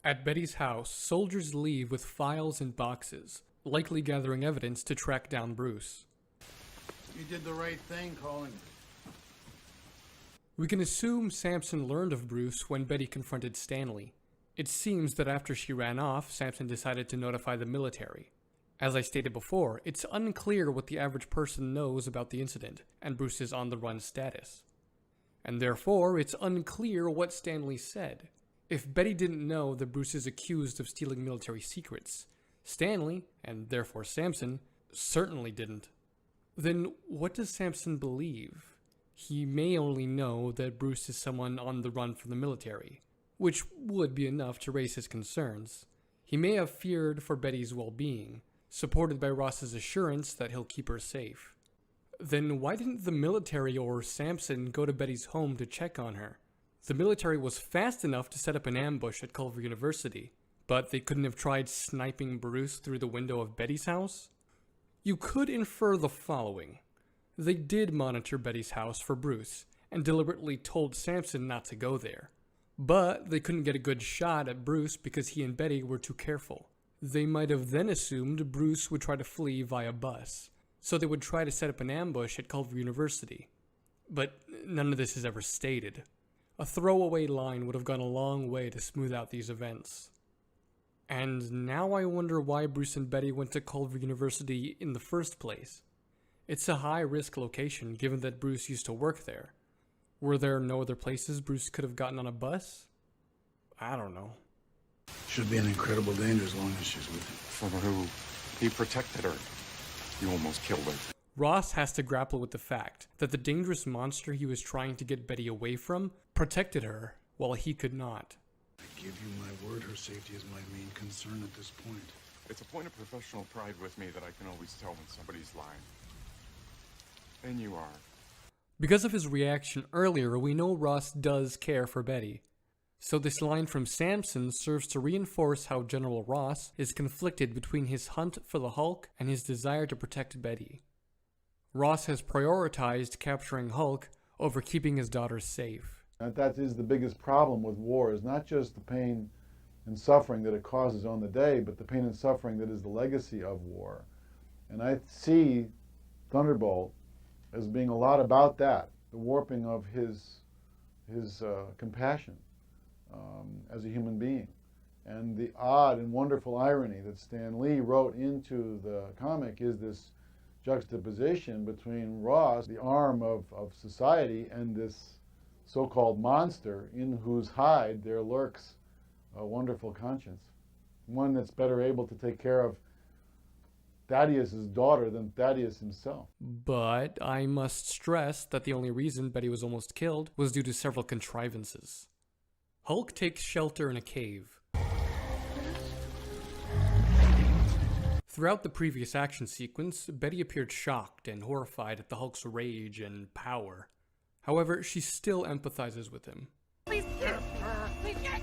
At Betty's house, soldiers leave with files and boxes, likely gathering evidence to track down Bruce. You did the right thing calling me. We can assume Sampson learned of Bruce when Betty confronted Stanley. It seems that after she ran off, Sampson decided to notify the military. As I stated before, it's unclear what the average person knows about the incident and Bruce's on-the-run status. And therefore, it's unclear what Stanley said. If Betty didn't know that Bruce is accused of stealing military secrets, Stanley, and therefore Sampson, certainly didn't. Then what does Sampson believe? He may only know that Bruce is someone on the run from the military, which would be enough to raise his concerns. He may have feared for Betty's well-being, supported by Ross's assurance that he'll keep her safe. Then why didn't the military or Sampson go to Betty's home to check on her? The military was fast enough to set up an ambush at Culver University, but they couldn't have tried sniping Bruce through the window of Betty's house? You could infer the following. They did monitor Betty's house for Bruce, and deliberately told Sampson not to go there. But they couldn't get a good shot at Bruce because he and Betty were too careful. They might have then assumed Bruce would try to flee via bus, so they would try to set up an ambush at Culver University. But none of this is ever stated. A throwaway line would have gone a long way to smooth out these events. And now I wonder why Bruce and Betty went to Culver University in the first place. It's a high-risk location given that Bruce used to work there. Were there no other places Bruce could have gotten on a bus? I don't know. Should be an incredible danger as long as she's with him. For who? He protected her. You almost killed her. Ross has to grapple with the fact that the dangerous monster he was trying to get Betty away from protected her while he could not. I give you my word, her safety is my main concern at this point. It's a point of professional pride with me that I can always tell when somebody's lying. And you are. Because of his reaction earlier, we know Ross does care for Betty. So this line from Sampson serves to reinforce how General Ross is conflicted between his hunt for the Hulk and his desire to protect Betty. Ross has prioritized capturing Hulk over keeping his daughters safe. That is the biggest problem with war, is not just the pain and suffering that it causes on the day, but the pain and suffering that is the legacy of war. And I see Thunderbolt as being a lot about that, the warping of his compassion as a human being. And the odd and wonderful irony that Stan Lee wrote into the comic is this juxtaposition between Ross, the arm of society, and this so-called monster in whose hide there lurks a wonderful conscience. One that's better able to take care of Thaddeus' daughter than Thaddeus himself. But I must stress that the only reason Betty was almost killed was due to several contrivances. Hulk takes shelter in a cave. Throughout the previous action sequence, Betty appeared shocked and horrified at the Hulk's rage and power. However, she still empathizes with him. Please get her! Please get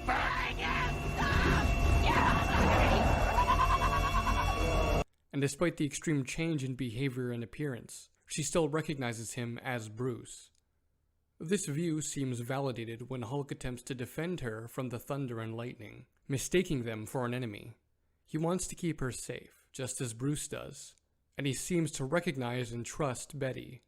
And despite the extreme change in behavior and appearance, she still recognizes him as Bruce. This view seems validated when Hulk attempts to defend her from the thunder and lightning, mistaking them for an enemy. He wants to keep her safe, just as Bruce does, and he seems to recognize and trust Betty.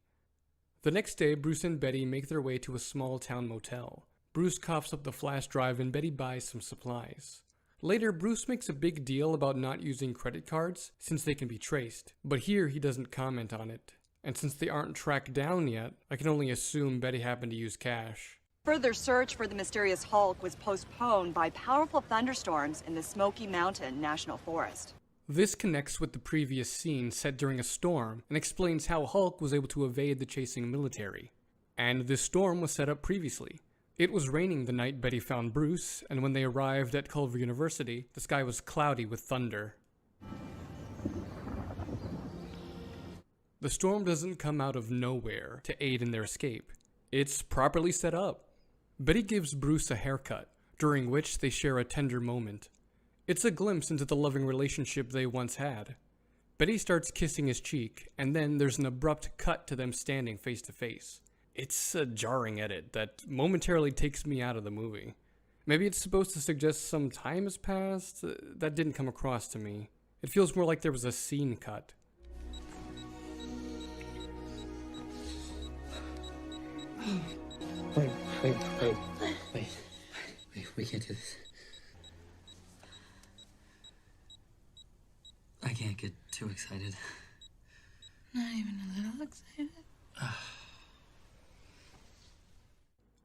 The next day, Bruce and Betty make their way to a small town motel. Bruce coughs up the flash drive and Betty buys some supplies. Later, Bruce makes a big deal about not using credit cards since they can be traced, but here he doesn't comment on it. And since they aren't tracked down yet, I can only assume Betty happened to use cash. Further search for the mysterious Hulk was postponed by powerful thunderstorms in the Smoky Mountain National Forest. This connects with the previous scene set during a storm and explains how Hulk was able to evade the chasing military. And this storm was set up previously. It was raining the night Betty found Bruce, and when they arrived at Culver University, the sky was cloudy with thunder. The storm doesn't come out of nowhere to aid in their escape. It's properly set up. Betty gives Bruce a haircut, during which they share a tender moment. It's a glimpse into the loving relationship they once had. Betty starts kissing his cheek, and then there's an abrupt cut to them standing face to face. It's a jarring edit that momentarily takes me out of the movie. Maybe it's supposed to suggest some time has passed? That didn't come across to me. It feels more like there was a scene cut. Wait. We can't do this. I can't get too excited. Not even a little excited?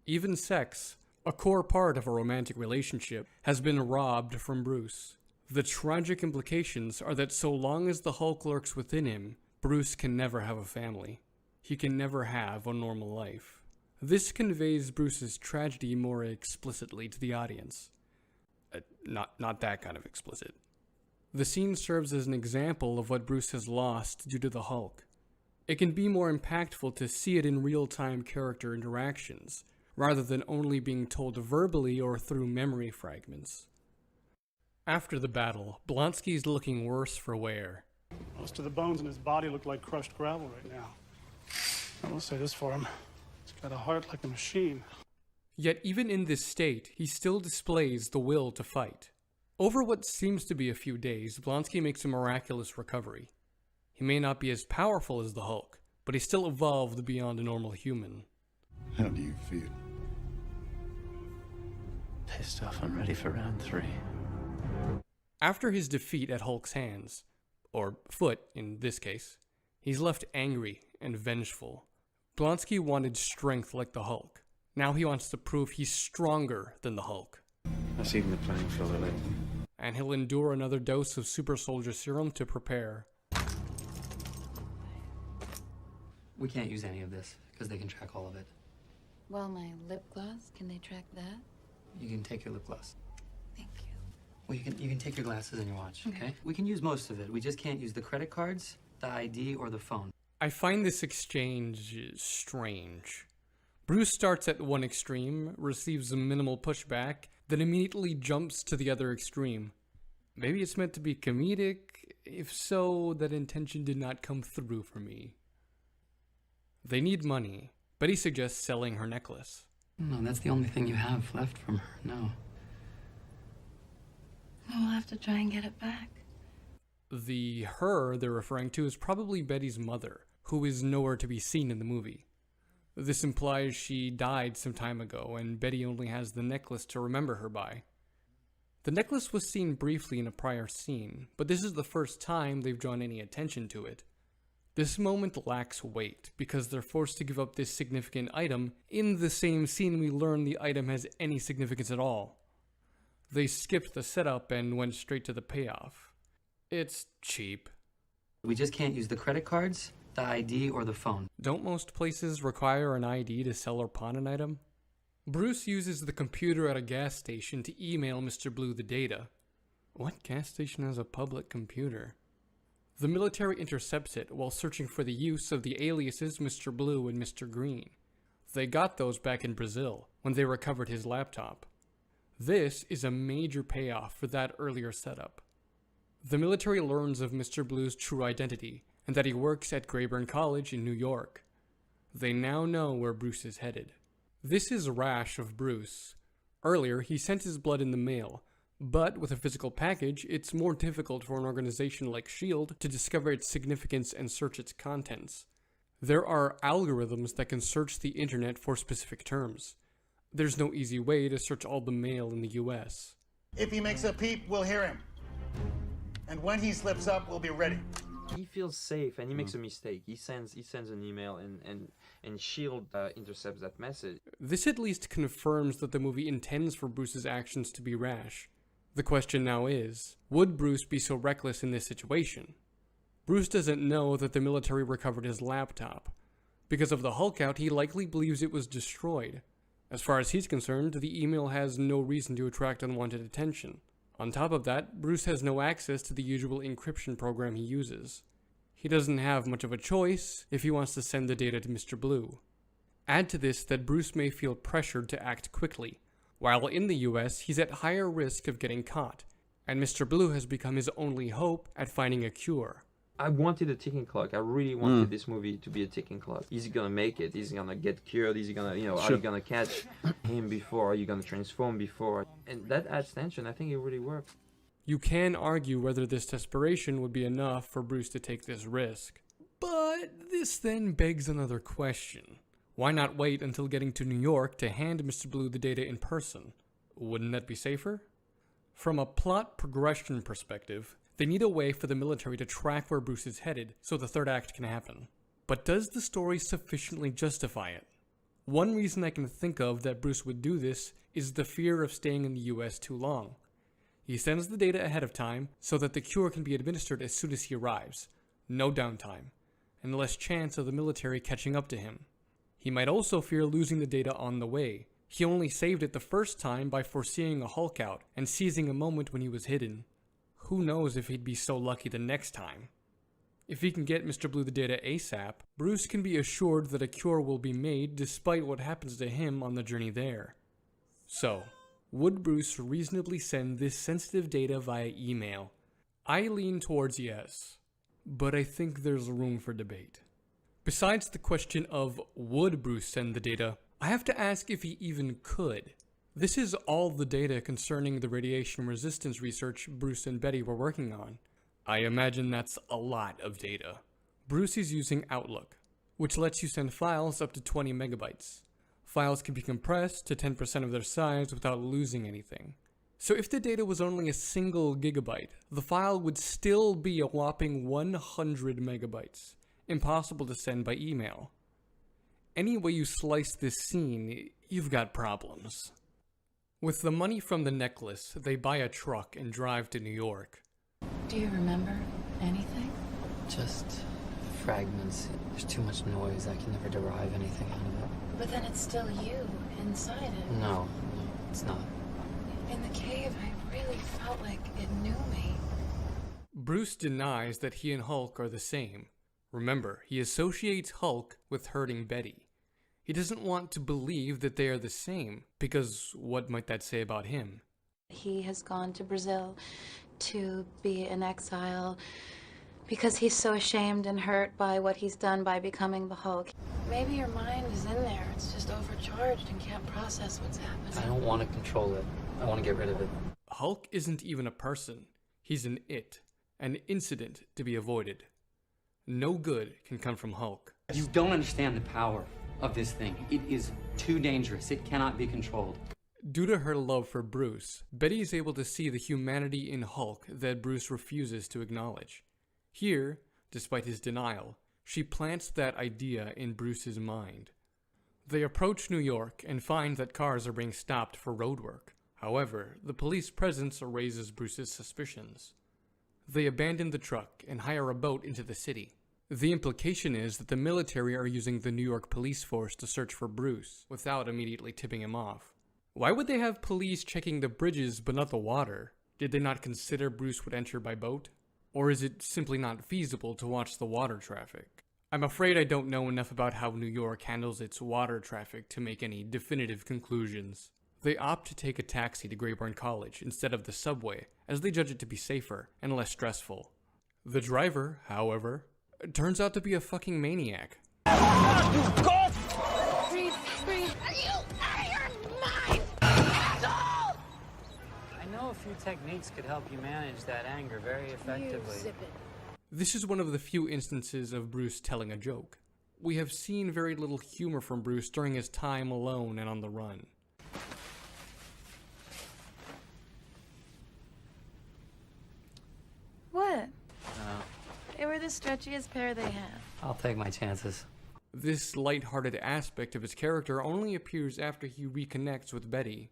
Even sex, a core part of a romantic relationship, has been robbed from Bruce. The tragic implications are that so long as the Hulk lurks within him, Bruce can never have a family. He can never have a normal life. This conveys Bruce's tragedy more explicitly to the audience. Not that kind of explicit. The scene serves as an example of what Bruce has lost due to the Hulk. It can be more impactful to see it in real-time character interactions, rather than only being told verbally or through memory fragments. After the battle, Blonsky's looking worse for wear. Most of the bones in his body look like crushed gravel right now. I will say this for him. He's got a heart like a machine. Yet even in this state, he still displays the will to fight. Over what seems to be a few days, Blonsky makes a miraculous recovery. He may not be as powerful as the Hulk, but he still evolved beyond a normal human. How do you feel? Pissed off. I'm ready for round 3. After his defeat at Hulk's hands, or foot in this case, he's left angry and vengeful. Blonsky wanted strength like the Hulk. Now he wants to prove he's stronger than the Hulk. That's even the playing field a little. And he'll endure another dose of super soldier serum to prepare. We can't use any of this, because they can track all of it. Well, my lip gloss, can they track that? You can take your lip gloss. Thank you. Well, you can take your glasses and your watch, okay? We can use most of it. We just can't use the credit cards, the ID, or the phone. I find this exchange strange. Bruce starts at one extreme, receives a minimal pushback, then immediately jumps to the other extreme. Maybe it's meant to be comedic. If so, that intention did not come through for me. They need money. Betty suggests selling her necklace. No, that's the only thing you have left from her. No. We'll have to try and get it back. The her they're referring to is probably Betty's mother, who is nowhere to be seen in the movie. This implies she died some time ago, and Betty only has the necklace to remember her by. The necklace was seen briefly in a prior scene, but this is the first time they've drawn any attention to it. This moment lacks weight, because they're forced to give up this significant item in the same scene we learn the item has any significance at all. They skipped the setup and went straight to the payoff. It's cheap. We just can't use the credit cards, the ID, or the phone. Don't most places require an ID to sell or pawn an item? Bruce uses the computer at a gas station to email Mr. Blue the data. What gas station has a public computer? The military intercepts it while searching for the use of the aliases Mr. Blue and Mr. Green. They got those back in Brazil when they recovered his laptop. This is a major payoff for that earlier setup. The military learns of Mr. Blue's true identity and that he works at Grayburn College in New York. They now know where Bruce is headed. This is rash of Bruce. Earlier, he sent his blood in the mail, but with a physical package, it's more difficult for an organization like S.H.I.E.L.D. to discover its significance and search its contents. There are algorithms that can search the internet for specific terms. There's no easy way to search all the mail in the US. If he makes a peep, we'll hear him. And when he slips up, we'll be ready. He feels safe and he makes a mistake. He sends an email and S.H.I.E.L.D. Intercepts that message. This at least confirms that the movie intends for Bruce's actions to be rash. The question now is, would Bruce be so reckless in this situation? Bruce doesn't know that the military recovered his laptop. Because of the Hulk out, he likely believes it was destroyed. As far as he's concerned, the email has no reason to attract unwanted attention. On top of that, Bruce has no access to the usual encryption program he uses. He doesn't have much of a choice if he wants to send the data to Mr. Blue. Add to this that Bruce may feel pressured to act quickly. While in the US, he's at higher risk of getting caught, and Mr. Blue has become his only hope at finding a cure. I wanted a ticking clock. I really wanted this movie to be a ticking clock. Is he gonna make it? Is he gonna get cured? Is he gonna, are you gonna catch him before? Are you gonna transform before? And that adds tension. I think it really worked. You can argue whether this desperation would be enough for Bruce to take this risk. But this then begs another question. Why not wait until getting to New York to hand Mr. Blue the data in person? Wouldn't that be safer? From a plot progression perspective, they need a way for the military to track where Bruce is headed so the third act can happen. But does the story sufficiently justify it? One reason I can think of that Bruce would do this is the fear of staying in the US too long. He sends the data ahead of time so that the cure can be administered as soon as he arrives. No downtime, and less chance of the military catching up to him. He might also fear losing the data on the way. He only saved it the first time by foreseeing a Hulk out and seizing a moment when he was hidden. Who knows if he'd be so lucky the next time? If he can get Mr. Blue the data ASAP, Bruce can be assured that a cure will be made despite what happens to him on the journey there. So, would Bruce reasonably send this sensitive data via email? I lean towards yes, but I think there's room for debate. Besides the question of would Bruce send the data, I have to ask if he even could. This is all the data concerning the radiation resistance research Bruce and Betty were working on. I imagine that's a lot of data. Bruce is using Outlook, which lets you send files up to 20 megabytes. Files can be compressed to 10% of their size without losing anything. So if the data was only a single gigabyte, the file would still be a whopping 100 megabytes. Impossible to send by email. Any way you slice this scene, you've got problems. With the money from the necklace, they buy a truck and drive to New York. Do you remember anything? Just fragments. There's too much noise. I can never derive anything out of it. But then it's still you inside it. No, it's not. In the cave, I really felt like it knew me. Bruce denies that he and Hulk are the same. Remember, he associates Hulk with hurting Betty. He doesn't want to believe that they are the same, because what might that say about him? He has gone to Brazil to be in exile because he's so ashamed and hurt by what he's done by becoming the Hulk. Maybe your mind is in there. It's just overcharged and can't process what's happening. I don't want to control it. I want to get rid of it. Hulk isn't even a person. He's an it, an incident to be avoided. No good can come from Hulk. You don't understand the power of this thing. It is too dangerous. It cannot be controlled. Due to her love for Bruce, Betty is able to see the humanity in Hulk that Bruce refuses to acknowledge. Here, despite his denial, she plants that idea in Bruce's mind. They approach New York and find that cars are being stopped for roadwork. However, the police presence raises Bruce's suspicions. They abandon the truck and hire a boat into the city. The implication is that the military are using the New York police force to search for Bruce, without immediately tipping him off. Why would they have police checking the bridges but not the water? Did they not consider Bruce would enter by boat? Or is it simply not feasible to watch the water traffic? I'm afraid I don't know enough about how New York handles its water traffic to make any definitive conclusions. They opt to take a taxi to Grayburn College instead of the subway, as they judge it to be safer and less stressful. The driver, however, turns out to be a fucking maniac. Breathe, breathe. Are you out of your mind? Asshole! I know a few techniques could help you manage that anger very effectively. You zip it. This is one of the few instances of Bruce telling a joke. We have seen very little humor from Bruce during his time alone and on the run. What? They were the stretchiest pair they had. I'll take my chances. This lighthearted aspect of his character only appears after he reconnects with Betty.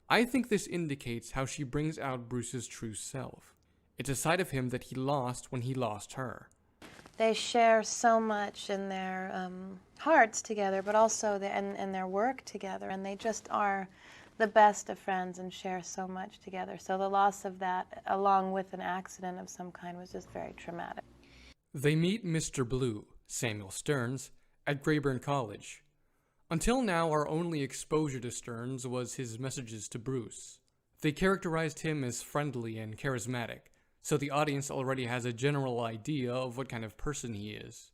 I think this indicates how she brings out Bruce's true self. It's a side of him that he lost when he lost her. They share so much in their hearts together, but also in their work together, and they just are the best of friends and share so much together. So the loss of that, along with an accident of some kind, was just very traumatic. They meet Mr. Blue, Samuel Stearns, at Grayburn College. Until now, our only exposure to Stearns was his messages to Bruce. They characterized him as friendly and charismatic, so the audience already has a general idea of what kind of person he is.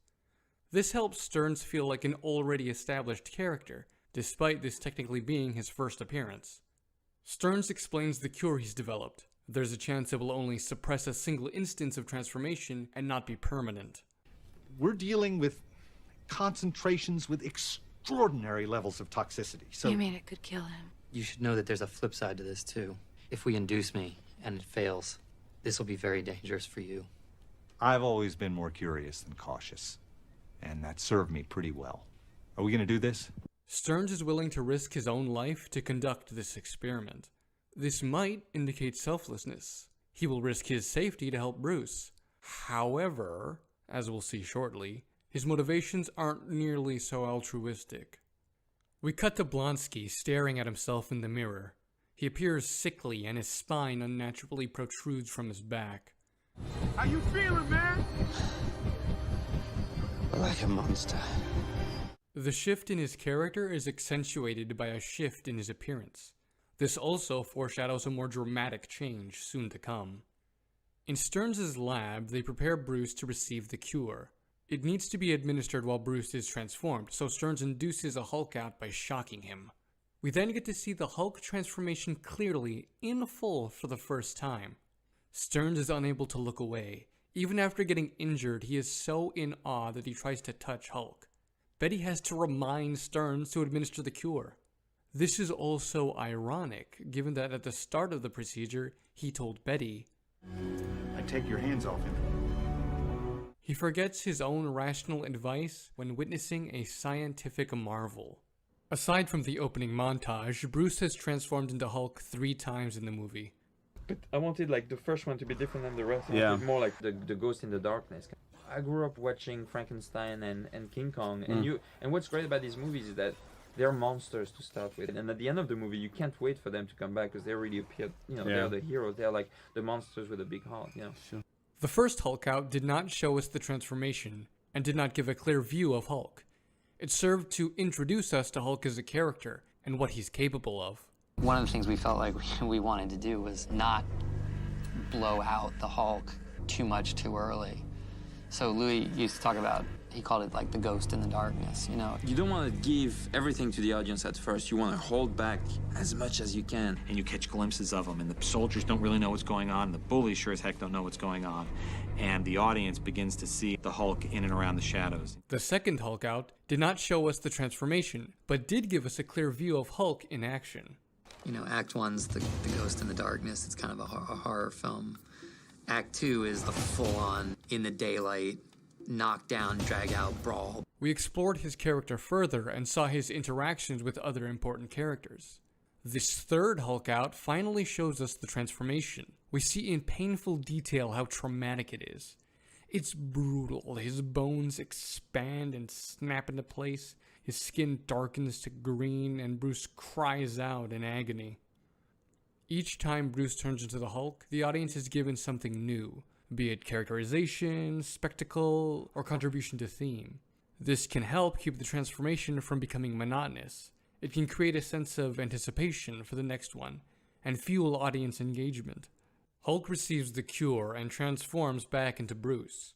This helps Stearns feel like an already established character, despite this technically being his first appearance. Stearns explains the cure he's developed. There's a chance it will only suppress a single instance of transformation and not be permanent. We're dealing with concentrations with extraordinary levels of toxicity, so... You mean it could kill him? You should know that there's a flip side to this, too. If we induce me and it fails, this will be very dangerous for you. I've always been more curious than cautious, and that served me pretty well. Are we gonna do this? Stearns is willing to risk his own life to conduct this experiment. This might indicate selflessness. He will risk his safety to help Bruce. However, as we'll see shortly, his motivations aren't nearly so altruistic. We cut to Blonsky staring at himself in the mirror. He appears sickly and his spine unnaturally protrudes from his back. How you feeling, man? Like a monster. The shift in his character is accentuated by a shift in his appearance. This also foreshadows a more dramatic change soon to come. In Stearns' lab, they prepare Bruce to receive the cure. It needs to be administered while Bruce is transformed, so Stearns induces a Hulk out by shocking him. We then get to see the Hulk transformation clearly, in full, for the first time. Stearns is unable to look away. Even after getting injured, he is so in awe that he tries to touch Hulk. Betty has to remind Stearns to administer the cure. This is also ironic, given that at the start of the procedure, he told Betty, I take your hands off him. He forgets his own rational advice when witnessing a scientific marvel. Aside from the opening montage, Bruce has transformed into Hulk 3 times in the movie. But I wanted like the first one to be different than the rest. I Yeah. wanted more like the Ghost in the Darkness. I grew up watching Frankenstein and King Kong, and what's great about these movies is that they're monsters to start with, and at the end of the movie you can't wait for them to come back because they already appeared. They're the heroes. They're like the monsters with a big heart. Sure. The first Hulk out did not show us the transformation, and did not give a clear view of Hulk. It served to introduce us to Hulk as a character, and what he's capable of. One of the things we felt like we wanted to do was not blow out the Hulk too much too early. So Louis used to talk about, he called it like the ghost in the darkness, You don't want to give everything to the audience at first. You want to hold back as much as you can. And you catch glimpses of them, and the soldiers don't really know what's going on, the bullies sure as heck don't know what's going on, and the audience begins to see the Hulk in and around the shadows. The second Hulk out did not show us the transformation, but did give us a clear view of Hulk in action. Act 1's the ghost in the darkness. It's kind of a horror film. Act 2 is the full-on, in the daylight, knock-down, drag-out brawl. We explored his character further and saw his interactions with other important characters. This third Hulk out finally shows us the transformation. We see in painful detail how traumatic it is. It's brutal. His bones expand and snap into place. His skin darkens to green, and Bruce cries out in agony. Each time Bruce turns into the Hulk, the audience is given something new, be it characterization, spectacle, or contribution to theme. This can help keep the transformation from becoming monotonous. It can create a sense of anticipation for the next one, and fuel audience engagement. Hulk receives the cure and transforms back into Bruce.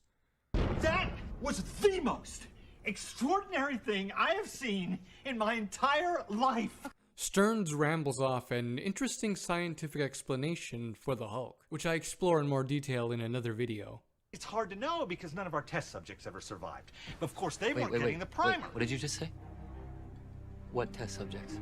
That was the most extraordinary thing I have seen in my entire life. Stearns rambles off an interesting scientific explanation for the Hulk, which I explore in more detail in another video. It's hard to know because none of our test subjects ever survived. But of course, they weren't getting the primer. What did you just say? What test subjects?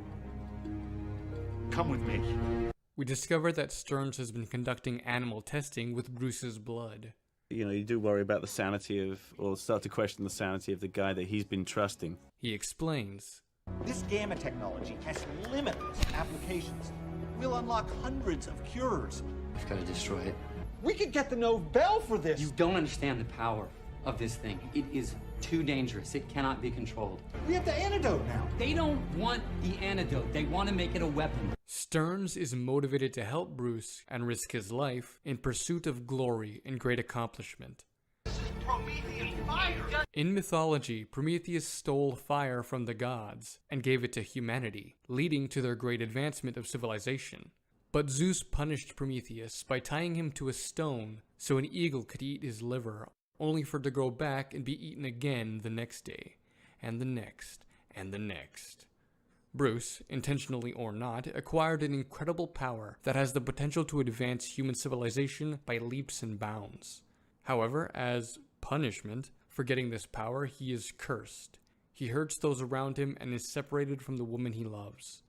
Come with me. We discover that Stearns has been conducting animal testing with Bruce's blood. You do worry about the sanity of, or start to question the sanity of the guy that he's been trusting. He explains. This gamma technology has limitless applications. We'll unlock hundreds of cures. We've got to destroy it. We could get the Nobel for this. You don't understand the power of this thing. It is too dangerous. It cannot be controlled. We have the antidote now. They don't want the antidote. They want to make it a weapon. Stearns is motivated to help Bruce and risk his life in pursuit of glory and great accomplishment. Promethean fire! In mythology, Prometheus stole fire from the gods and gave it to humanity, leading to their great advancement of civilization. But Zeus punished Prometheus by tying him to a stone so an eagle could eat his liver, only for it to grow back and be eaten again the next day, and the next, and the next. Bruce, intentionally or not, acquired an incredible power that has the potential to advance human civilization by leaps and bounds. However, as punishment for getting this power, he is cursed. He hurts those around him and is separated from the woman he loves.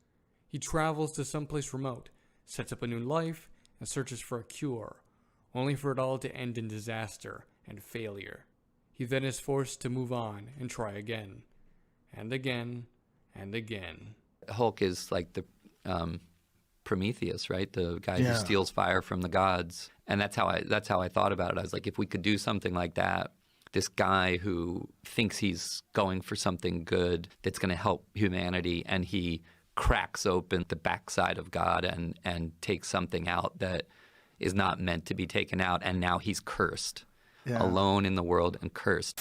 He travels to someplace remote, sets up a new life, and searches for a cure, only for it all to end in disaster and failure. He then is forced to move on and try again, and again, and again. Hulk is like the Prometheus, right? The guy who steals fire from the gods. And that's how I thought about it. I was like, if we could do something like that, this guy who thinks he's going for something good that's going to help humanity, and he cracks open the backside of God and takes something out that is not meant to be taken out, and now he's cursed, alone in the world and cursed.